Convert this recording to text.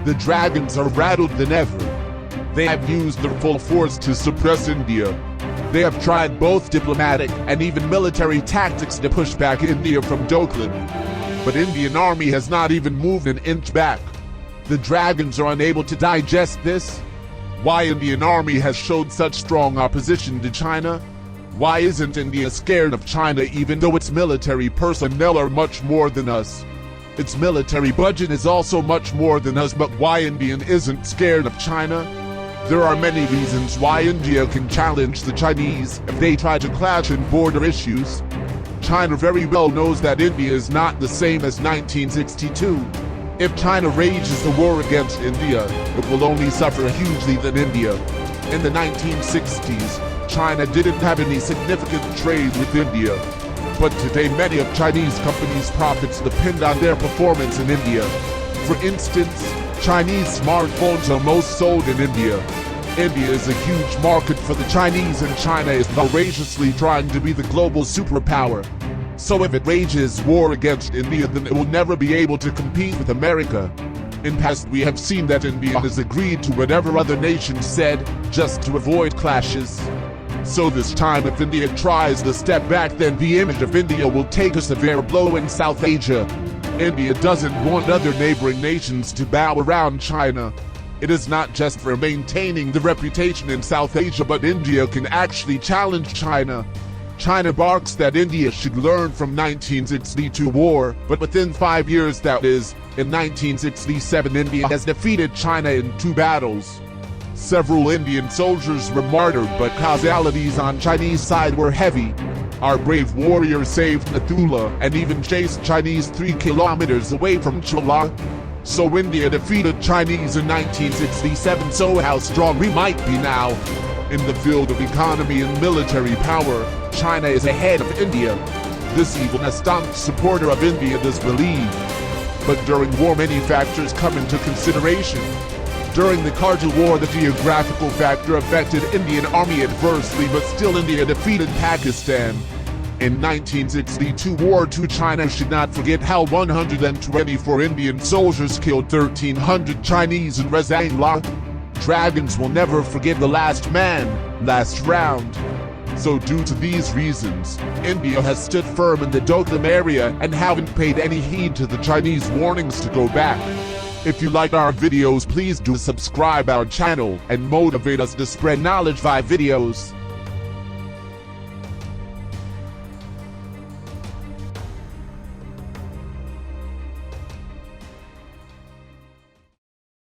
The dragons are rattled than ever. They have used their full force to suppress India. They have tried both diplomatic and even military tactics to push back India from Doklam. But Indian army has not even moved an inch back. The dragons are unable to digest this. Why Indian army has showed such strong opposition to China? Why isn't India scared of China even though its military personnel are much more than us? Its military budget is also much more than us, but why India isn't scared of China? There are many reasons why India can challenge the Chinese if they try to clash in border issues. China very well knows that India is not the same as 1962. If China rages a war against India, it will only suffer hugely than India. In the 1960s, China didn't have any significant trade with India. But today many of Chinese companies' profits depend on their performance in India. For instance, Chinese smartphones are most sold in India. India is a huge market for the Chinese, and China is voraciously trying to be the global superpower. So if it wages war against India, then it will never be able to compete with America. In past we have seen that India has agreed to whatever other nations said, just to avoid clashes. So this time if India tries to step back, then the image of India will take a severe blow in South Asia. India doesn't want other neighboring nations to bow around China. It is not just for maintaining the reputation in South Asia, but India can actually challenge China. China barks that India should learn from 1962 war, but within 5 years, that is, in 1967, India has defeated China in 2 battles. Several Indian soldiers were martyred, but casualties on Chinese side were heavy. Our brave warriors saved Nathula and even chased Chinese 3 kilometers away from Chola. So India defeated Chinese in 1967, so how strong we might be now? In the field of economy and military power, China is ahead of India. This even a staunch supporter of India does believe. But during war many factors come into consideration. During the Kargil War, the geographical factor affected Indian army adversely, but still India defeated Pakistan. In 1962 war too, China should not forget how 124 Indian soldiers killed 1,300 Chinese in Razangla. Dragons will never forget the last man, last round. So due to these reasons, India has stood firm in the Doklam area and haven't paid any heed to the Chinese warnings to go back. If you like our videos, please do subscribe our channel and motivate us to spread knowledge via videos.